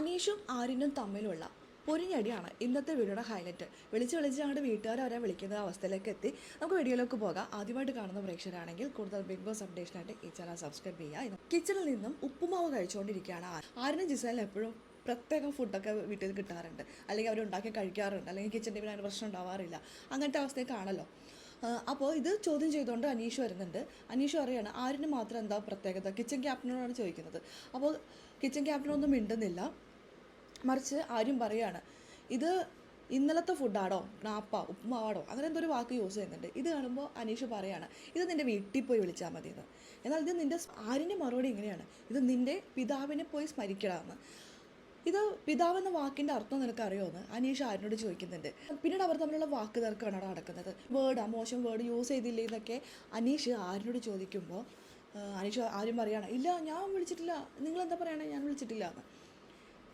അനീഷും ആര്യനും തമ്മിലുള്ള പൊരിഞ്ഞടിയാണ് ഇന്നത്തെ വീഡിയോയുടെ ഹൈലൈറ്റ്. വിളിച്ച് ഞങ്ങളുടെ വീട്ടുകാർ അവരെ വിളിക്കുന്ന അവസ്ഥയിലേക്ക് എത്തി. നമുക്ക് വീഡിയോയിലേക്ക് പോകാം. ആദ്യമായിട്ട് കാണുന്ന പ്രേക്ഷകരാണെങ്കിൽ കൂടുതൽ ബിഗ് ബോസ് അപ്ഡേഷനായിട്ട് ഈ ചാനൽ സബ്സ്ക്രൈബ് ചെയ്യുക. കിച്ചണിൽ നിന്നും ഉപ്പുമാവ് കഴിച്ചുകൊണ്ടിരിക്കുകയാണ് ആര്യനും ജിസേലും. എപ്പോഴും പ്രത്യേകം ഫുഡൊക്കെ വീട്ടിൽ കിട്ടാറുണ്ട്, അല്ലെങ്കിൽ അവർ ഉണ്ടാക്കി കഴിക്കാറുണ്ട്, അല്ലെങ്കിൽ കിച്ചൺ ടീമിന് അതിന് പ്രശ്നം ഉണ്ടാവാറില്ല. അങ്ങനത്തെ അവസ്ഥയൊക്കെയാണല്ലോ. അപ്പോൾ ഇത് ചോദ്യം ചെയ്തുകൊണ്ട് അനീഷ് വരുന്നുണ്ട്. അനീഷ് പറയുകയാണ് ആര്യന് മാത്രം എന്താ പ്രത്യേകത, കിച്ചൺ ക്യാപ്റ്റനോടാണ് ചോദിക്കുന്നത്. അപ്പോൾ കിച്ചൺ ക്യാപ്റ്റനൊന്നും മിണ്ടുന്നില്ല. മറിച്ച് ആര്യം പറയുകയാണ്, ഇത് ഇന്നലത്തെ ഫുഡാണോ, നാപ്പ ഉപ്പുമാവാടോ, അങ്ങനെ എന്തൊരു വാക്ക് യൂസ് ചെയ്യുന്നുണ്ട്. ഇത് കാണുമ്പോൾ അനീഷ് പറയാണ്, ഇത് നിൻ്റെ വീട്ടിൽ പോയി വിളിച്ചാൽ മതിയെന്ന്. എന്നാൽ ഇത് നിൻ്റെ ആര്യൻ്റെ മറുപടി ഇങ്ങനെയാണ്, ഇത് നിൻ്റെ പിതാവിനെ പോയി സ്മരിക്കണമെന്ന്. ഇത് പിതാവെന്ന വാക്കിൻ്റെ അർത്ഥം നിനക്കറിയുമെന്ന് അനീഷ് ആര്യനോട് ചോദിക്കുന്നുണ്ട്. പിന്നീട് അവർ തമ്മിലുള്ള വാക്ക് തർക്കമാണ് അവിടെ നടക്കുന്നത്. മോശം വേർഡ് യൂസ് ചെയ്തില്ലേ എന്നൊക്കെ അനീഷ് ആര്യനോട് ചോദിക്കുമ്പോൾ ആര്യം പറയുകയാണ്, ഇല്ല ഞാൻ വിളിച്ചിട്ടില്ല, നിങ്ങളെന്താ പറയണേ, ഞാൻ വിളിച്ചിട്ടില്ല എന്ന്.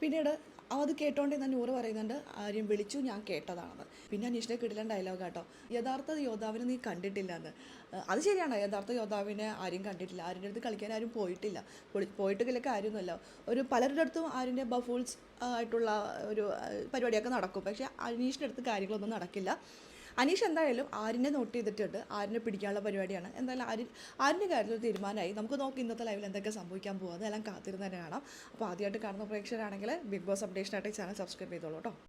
പിന്നീട് അത് കേട്ടോണ്ടേ തന്നെ നൂറ് പറയുന്നുണ്ട്, ആര്യം വിളിച്ചു, ഞാൻ കേട്ടതാണെന്ന്. പിന്നെ അനീഷിനെ കിടിലൻ ഡയലോഗ് കേട്ടോ, യഥാർത്ഥ യോദ്ധാവിനെ നീ കണ്ടിട്ടില്ല എന്ന്. അത് ശരിയാണ്, യഥാർത്ഥ യോദ്ധാവിനെ ആരും കണ്ടിട്ടില്ല. ആര്യൻ്റെ അടുത്ത് കളിക്കാൻ ആരും പോയിട്ടില്ല. പോയിട്ടില്ല കാര്യമൊന്നുമല്ല. പലരുടെ അടുത്തും ആര്യൻ്റെ ബഫൂൾസ് ആയിട്ടുള്ള ഒരു പരിപാടിയൊക്കെ നടക്കും. പക്ഷേ അനീഷിൻ്റെ അടുത്ത് കാര്യങ്ങളൊന്നും നടക്കില്ല. അനീഷ് എന്തായാലും ആര്യനെ നോട്ട് ചെയ്തിട്ടുണ്ട്. ആര്യനെ പിടിക്കാനുള്ള പരിപാടിയാണ്. എന്തായാലും ആര്യൻ്റെ കാര്യത്തിൽ തീരുമാനമായി. നമുക്ക് നോക്കി ഇന്നത്തെ ലൈവിൽ എന്തൊക്കെ സംഭവിക്കാൻ പോകുന്നത് എല്ലാം കാത്തിരുന്ന് തന്നെ കാണാം. അപ്പോൾ ആദ്യമായിട്ട് കാണുന്ന പ്രേക്ഷകരാണെങ്കിൽ ബിഗ് ബോസ് അപ്ഡേഷനായിട്ട് ചാനൽ സബ്സ്ക്രൈബ് ചെയ്തോളൂ കേട്ടോ.